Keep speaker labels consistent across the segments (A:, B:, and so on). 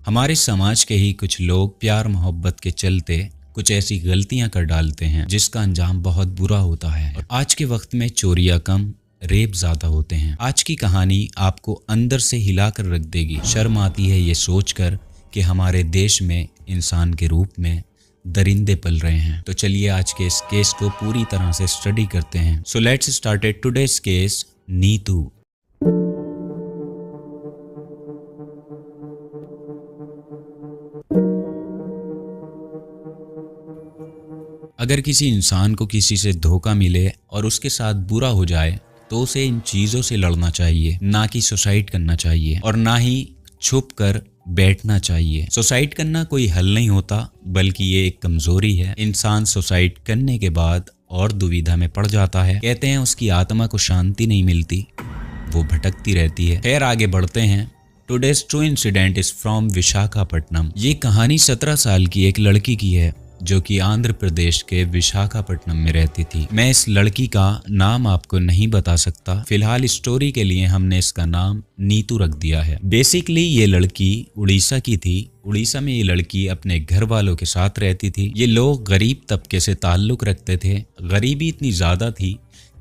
A: हमारे समाज के ही कुछ लोग प्यार मोहब्बत के चलते कुछ ऐसी गलतियां कर डालते हैं जिसका अंजाम बहुत बुरा होता है। और आज के वक्त में चोरियां कम, रेप ज्यादा होते हैं। आज की कहानी आपको अंदर से हिला कर रख देगी। शर्म आती है ये सोचकर कि हमारे देश में इंसान के रूप में दरिंदे पल रहे हैं। तो चलिए आज के इस केस को पूरी तरह से स्टडी करते हैं। So let's start today's case, Neetu. अगर किसी इंसान को किसी से धोखा मिले और उसके साथ बुरा हो जाए तो उसे इन चीजों से लड़ना चाहिए, ना कि सुसाइड करना चाहिए और ना ही छुप कर बैठना चाहिए। सुसाइड करना कोई हल नहीं होता, बल्कि ये एक कमजोरी है। इंसान सुसाइड करने के बाद और दुविधा में पड़ जाता है। कहते हैं उसकी आत्मा को शांति नहीं मिलती, वो भटकती रहती है। खैर आगे बढ़ते हैं। Today's true incident is from Visakhapatnam. ये कहानी 17 साल की एक लड़की की है जो कि आंध्र प्रदेश के विशाखापट्टनम में रहती थी। मैं इस लड़की का नाम आपको नहीं बता सकता, फिलहाल स्टोरी के लिए हमने इसका नाम नीतू रख दिया है। बेसिकली ये लड़की उड़ीसा की थी। उड़ीसा में ये लड़की अपने घर वालों के साथ रहती थी। ये लोग गरीब तबके से ताल्लुक रखते थे। गरीबी इतनी ज्यादा थी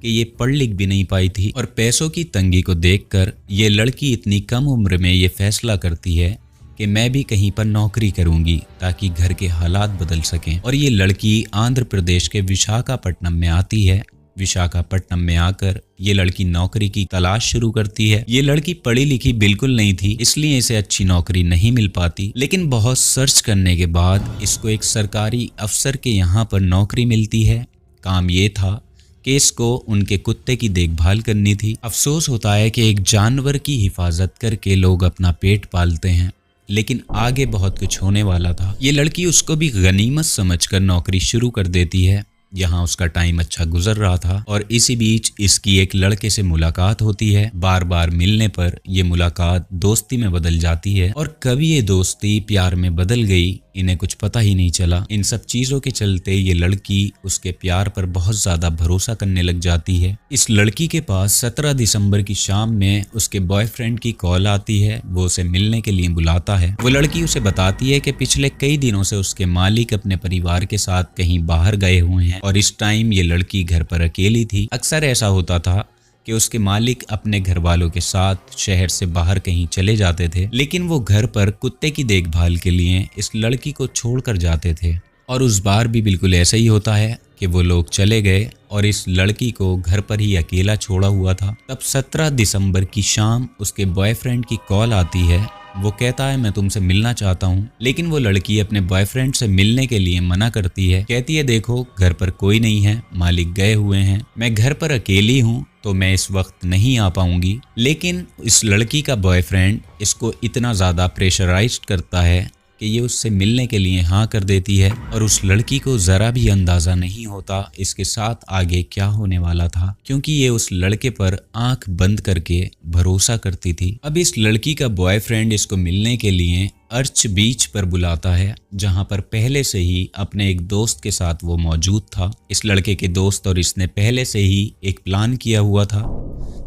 A: कि ये पढ़ लिख भी नहीं पाई थी और पैसों की तंगी को देखकर ये लड़की इतनी कम उम्र में ये फैसला करती है कि मैं भी कहीं पर नौकरी करूंगी ताकि घर के हालात बदल सकें। और ये लड़की आंध्र प्रदेश के विशाखापट्टनम में आती है। विशाखापट्टनम में आकर ये लड़की नौकरी की तलाश शुरू करती है। ये लड़की पढ़ी लिखी बिल्कुल नहीं थी, इसलिए इसे अच्छी नौकरी नहीं मिल पाती। लेकिन बहुत सर्च करने के बाद इसको एक सरकारी अफसर के यहाँ पर नौकरी मिलती है। काम ये था कि इसको उनके कुत्ते की देखभाल करनी थी। अफसोस होता है कि एक जानवर की हिफाजत करके लोग अपना पेट पालते हैं, लेकिन आगे बहुत कुछ होने वाला था। ये लड़की उसको भी गनीमत समझकर नौकरी शुरू कर देती है। यहाँ उसका टाइम अच्छा गुजर रहा था और इसी बीच इसकी एक लड़के से मुलाकात होती है। बार बार मिलने पर यह मुलाकात दोस्ती में बदल जाती है और कभी ये दोस्ती प्यार में बदल गई, इन्हें कुछ पता ही नहीं चला। इन सब चीजों के चलते ये लड़की उसके प्यार पर बहुत ज्यादा भरोसा करने लग जाती है। इस लड़की के पास 17 दिसंबर की शाम में उसके बॉयफ्रेंड की कॉल आती है। वो उसे मिलने के लिए बुलाता है। वो लड़की उसे बताती है कि पिछले कई दिनों से उसके मालिक अपने परिवार के साथ कहीं बाहर गए हुए हैं और इस टाइम ये लड़की घर पर अकेली थी। अक्सर ऐसा होता था कि उसके मालिक अपने घर वालों के साथ शहर से बाहर कहीं चले जाते थे, लेकिन वो घर पर कुत्ते की देखभाल के लिए इस लड़की को छोड़कर जाते थे। और उस बार भी बिल्कुल ऐसा ही होता है कि वो लोग चले गए और इस लड़की को घर पर ही अकेला छोड़ा हुआ था। तब 17 दिसंबर की शाम उसके बॉयफ्रेंड की कॉल आती है। वो कहता है मैं तुमसे मिलना चाहता हूँ, लेकिन वो लड़की अपने बॉयफ्रेंड से मिलने के लिए मना करती है। कहती है देखो घर पर कोई नहीं है, मालिक गए हुए हैं, मैं घर पर अकेली हूँ तो मैं इस वक्त नहीं आ पाऊंगी। लेकिन इस लड़की का बॉयफ्रेंड इसको इतना ज्यादा प्रेशराइज्ड करता है कि ये उससे मिलने के लिए हाँ कर देती है और उस लड़की को जरा भी अंदाजा नहीं होता इसके साथ आगे क्या होने वाला था, क्योंकि ये उस लड़के पर आंख बंद करके भरोसा करती थी। अब इस लड़की का बॉयफ्रेंड इसको मिलने के लिए अर्च बीच पर बुलाता है, जहां पर पहले से ही अपने एक दोस्त के साथ वो मौजूद था। इस लड़के के दोस्त और इसने पहले से ही एक प्लान किया हुआ था।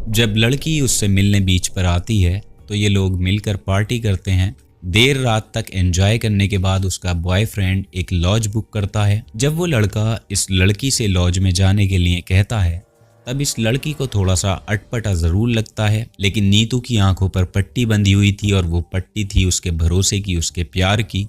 A: जब लड़की उससे मिलने बीच पर आती है तो ये लोग मिलकर पार्टी करते हैं। देर रात तक एंजॉय करने के बाद उसका बॉयफ्रेंड एक लॉज बुक करता है। जब वो लड़का इस लड़की से लॉज में जाने के लिए कहता है तब इस लड़की को थोड़ा सा अटपटा जरूर लगता है, लेकिन नीतू की आंखों पर पट्टी बंधी हुई थी और वो पट्टी थी उसके भरोसे की, उसके प्यार की।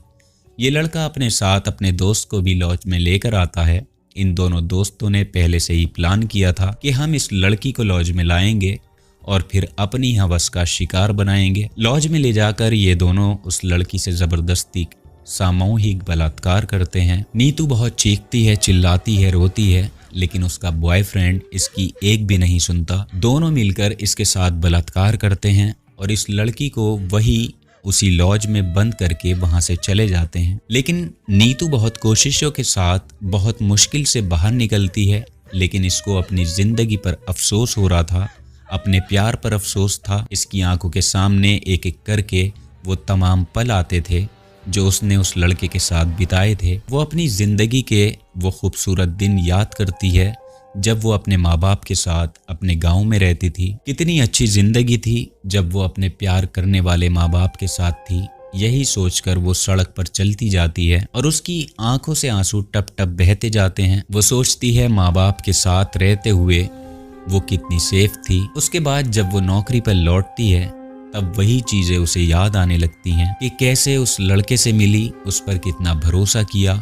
A: ये लड़का अपने साथ अपने दोस्त को भी लॉज में लेकर आता है। इन दोनों दोस्तों ने पहले से ही प्लान किया था कि हम इस लड़की को लॉज में लाएंगे और फिर अपनी हवस का शिकार बनाएंगे। लॉज में ले जाकर ये दोनों उस लड़की से जबरदस्ती सामूहिक बलात्कार करते हैं। नीतू बहुत चीखती है, चिल्लाती है, रोती है, लेकिन उसका बॉयफ्रेंड इसकी एक भी नहीं सुनता। दोनों मिलकर इसके साथ बलात्कार करते हैं और इस लड़की को वही उसी लॉज में बंद करके वहां से चले जाते हैं। लेकिन नीतू बहुत कोशिशों के साथ बहुत मुश्किल से बाहर निकलती है, लेकिन इसको अपनी जिंदगी पर अफसोस हो रहा था, अपने प्यार पर अफसोस था। इसकी आंखों के सामने एक एक करके वो तमाम पल आते थे जो उसने उस लड़के के साथ बिताए थे। वो अपनी जिंदगी के वो खूबसूरत दिन याद करती है जब वो अपने माँ बाप के साथ अपने गांव में रहती थी। कितनी अच्छी जिंदगी थी जब वो अपने प्यार करने वाले माँ बाप के साथ थी। यही सोचकर वो सड़क पर चलती जाती है और उसकी आंखों से आंसू टप टप बहते जाते हैं। वो सोचती है माँ बाप के साथ रहते हुए वो कितनी सेफ थी। उसके बाद जब वो नौकरी पर लौटती है तब वही चीजें उसे याद आने लगती हैं कि कैसे उस लड़के से मिली, उस पर कितना भरोसा किया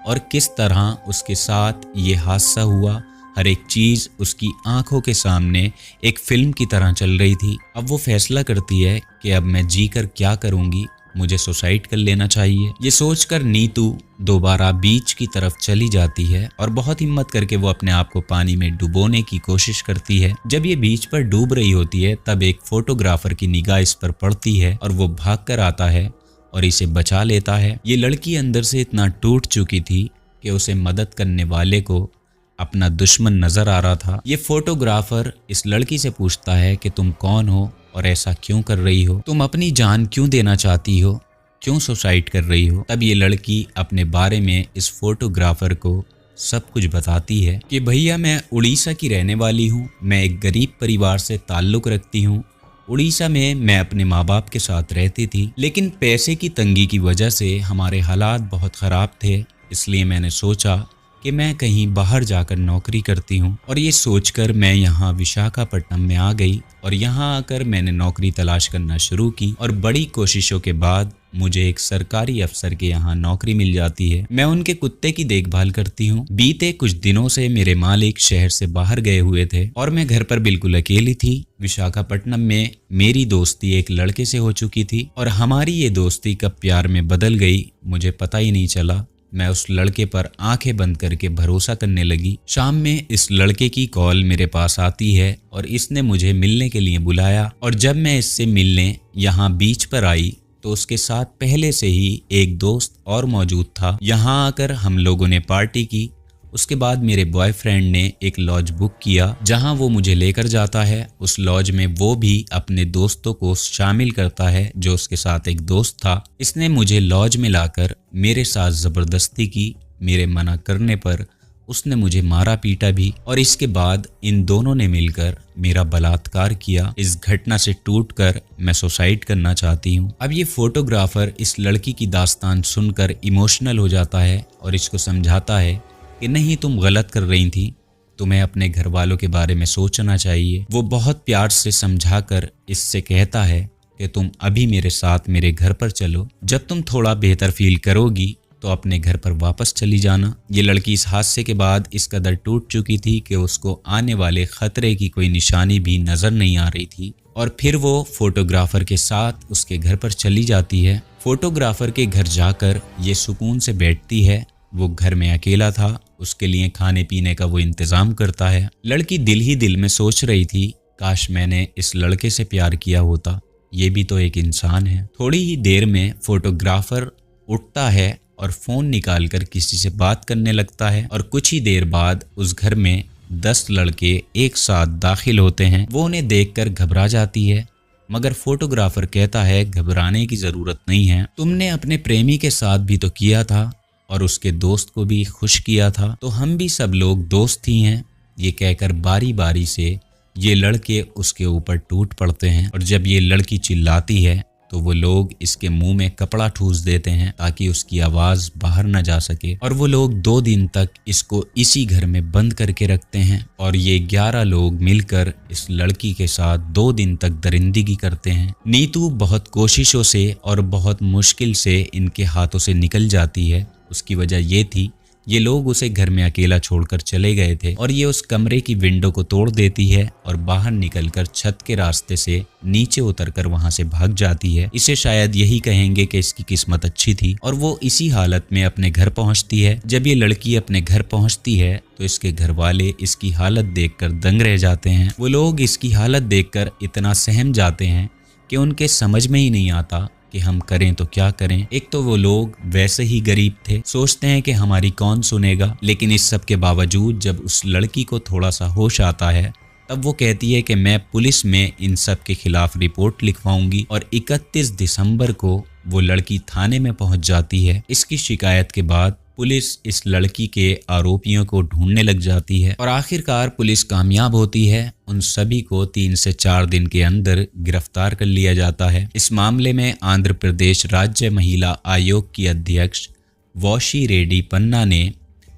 A: और किस तरह उसके साथ ये हादसा हुआ। हर एक चीज उसकी आंखों के सामने एक फिल्म की तरह चल रही थी। अब वो फैसला करती है कि अब मैं जी कर क्या करूंगी, मुझे सुसाइड कर लेना चाहिए। ये सोचकर नीतू दोबारा बीच की तरफ चली जाती है और बहुत हिम्मत करके वो अपने आप को पानी में डुबोने की कोशिश करती है। जब ये बीच पर डूब रही होती है तब एक फोटोग्राफर की निगाह इस पर पड़ती है और वो भागकर आता है और इसे बचा लेता है। ये लड़की अंदर से इतना टूट चुकी थी कि उसे मदद करने वाले को अपना दुश्मन नजर आ रहा था। ये फोटोग्राफर इस लड़की से पूछता है कि तुम कौन हो और ऐसा क्यों कर रही हो, तुम अपनी जान क्यों देना चाहती हो, क्यों सुसाइड कर रही हो। तब ये लड़की अपने बारे में इस फोटोग्राफर को सब कुछ बताती है कि भैया मैं उड़ीसा की रहने वाली हूँ, मैं एक गरीब परिवार से ताल्लुक़ रखती हूँ। उड़ीसा में मैं अपने माँ बाप के साथ रहती थी, लेकिन पैसे की तंगी की वजह से हमारे हालात बहुत ख़राब थे, इसलिए मैंने सोचा कि मैं कहीं बाहर जाकर नौकरी करती हूँ। और ये सोचकर मैं यहाँ विशाखापट्टनम में आ गई और यहाँ आकर मैंने नौकरी तलाश करना शुरू की और बड़ी कोशिशों के बाद मुझे एक सरकारी अफसर के यहाँ नौकरी मिल जाती है। मैं उनके कुत्ते की देखभाल करती हूँ। बीते कुछ दिनों से मेरे मालिक शहर से बाहर गए हुए थे और मैं घर पर बिल्कुल अकेली थी। विशाखापट्टनम में मेरी दोस्ती एक लड़के से हो चुकी थी और हमारी ये दोस्ती कब प्यार में बदल गई मुझे पता ही नहीं चला। मैं उस लड़के पर आंखें बंद करके भरोसा करने लगी। शाम में इस लड़के की कॉल मेरे पास आती है और इसने मुझे मिलने के लिए बुलाया और जब मैं इससे मिलने यहाँ बीच पर आई तो उसके साथ पहले से ही एक दोस्त और मौजूद था। यहाँ आकर हम लोगों ने पार्टी की। उसके बाद मेरे बॉयफ्रेंड ने एक लॉज बुक किया जहां वो मुझे लेकर जाता है। उस लॉज में वो भी अपने दोस्तों को शामिल करता है जो उसके साथ एक दोस्त था। इसने मुझे लॉज में लाकर मेरे साथ जबरदस्ती की। मेरे मना करने पर उसने मुझे मारा पीटा भी और इसके बाद इन दोनों ने मिलकर मेरा बलात्कार किया। इस घटना से टूटकर मैं सुसाइड करना चाहती हूँ। अब ये फोटोग्राफर इस लड़की की दास्तान सुनकर इमोशनल हो जाता है और इसको समझाता है कि नहीं तुम गलत कर रही थी, तुम्हें अपने घर वालों के बारे में सोचना चाहिए। वो बहुत प्यार से समझाकर इससे कहता है कि तुम अभी मेरे साथ मेरे घर पर चलो, जब तुम थोड़ा बेहतर फील करोगी तो अपने घर पर वापस चली जाना। ये लड़की इस हादसे के बाद इस कदर टूट चुकी थी कि उसको आने वाले खतरे की कोई निशानी भी नजर नहीं आ रही थी और फिर वो फोटोग्राफर के साथ उसके घर पर चली जाती है। फोटोग्राफर के घर जाकर ये सुकून से बैठती है। वो घर में अकेला था, उसके लिए खाने पीने का वो इंतजाम करता है। लड़की दिल ही दिल में सोच रही थी काश मैंने इस लड़के से प्यार किया होता, ये भी तो एक इंसान है। थोड़ी ही देर में फोटोग्राफर उठता है और फोन निकालकर किसी से बात करने लगता है और कुछ ही देर बाद उस घर में 10 लड़के एक साथ दाखिल होते हैं। वो उन्हें देखकर घबरा जाती है मगर फोटोग्राफर कहता है घबराने की जरूरत नहीं है, तुमने अपने प्रेमी के साथ भी तो किया था और उसके दोस्त को भी खुश किया था, तो हम भी सब लोग दोस्त ही हैं। ये कहकर बारी बारी से ये लड़के उसके ऊपर टूट पड़ते हैं और जब ये लड़की चिल्लाती है तो वो लोग इसके मुंह में कपड़ा ठूस देते हैं ताकि उसकी आवाज बाहर न जा सके और वो लोग 2 दिन तक इसको इसी घर में बंद करके रखते हैं और ये 11 लोग मिलकर इस लड़की के साथ 2 दिन तक दरिंदगी करते हैं। नीतू बहुत कोशिशों से और बहुत मुश्किल से इनके हाथों से निकल जाती है। उसकी वजह ये थी ये लोग उसे घर में अकेला छोड़कर चले गए थे और ये उस कमरे की विंडो को तोड़ देती है और बाहर निकलकर छत के रास्ते से नीचे उतरकर वहां से भाग जाती है। इसे शायद यही कहेंगे कि इसकी किस्मत अच्छी थी और वो इसी हालत में अपने घर पहुंचती है। जब ये लड़की अपने घर पहुंचती है तो इसके घर वाले इसकी हालत देखकर दंग रह जाते हैं। वो लोग इसकी हालत देखकर इतना सहम जाते हैं कि उनके समझ में ही नहीं आता कि हम करें तो क्या करें। एक तो वो लोग वैसे ही गरीब थे, सोचते हैं कि हमारी कौन सुनेगा, लेकिन इस सब के बावजूद जब उस लड़की को थोड़ा सा होश आता है तब वो कहती है कि मैं पुलिस में इन सब के खिलाफ रिपोर्ट लिखवाऊंगी और 31 दिसंबर को वो लड़की थाने में पहुंच जाती है। इसकी शिकायत के बाद पुलिस इस लड़की के आरोपियों को ढूंढने लग जाती है और आखिरकार पुलिस कामयाब होती है। उन सभी को 3 से 4 दिन के अंदर गिरफ्तार कर लिया जाता है। इस मामले में आंध्र प्रदेश राज्य महिला आयोग की अध्यक्ष वॉशी रेड्डी पन्ना ने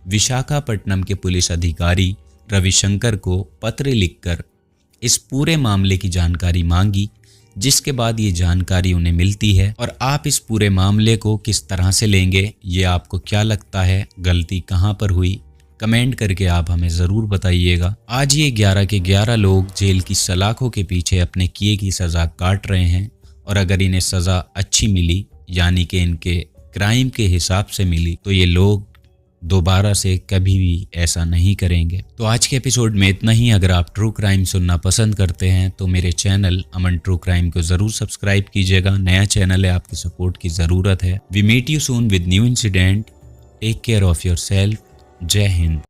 A: विशाखापट्टनम के पुलिस अधिकारी रविशंकर को पत्र लिखकर इस पूरे मामले की जानकारी मांगी, जिसके बाद ये जानकारी उन्हें मिलती है। और आप इस पूरे मामले को किस तरह से लेंगे, ये आपको क्या लगता है, गलती कहाँ पर हुई, कमेंट करके आप हमें ज़रूर बताइएगा। आज ये 11 के 11 लोग जेल की सलाखों के पीछे अपने किए की सज़ा काट रहे हैं और अगर इन्हें सज़ा अच्छी मिली, यानी कि इनके क्राइम के हिसाब से मिली, तो ये लोग दोबारा से कभी भी ऐसा नहीं करेंगे। तो आज के एपिसोड में इतना ही। अगर आप ट्रू क्राइम सुनना पसंद करते हैं तो मेरे चैनल अमन ट्रू क्राइम को ज़रूर सब्सक्राइब कीजिएगा। नया चैनल है, आपकी सपोर्ट की ज़रूरत है। We meet you soon with new incident. Take care of your self. जय हिंद।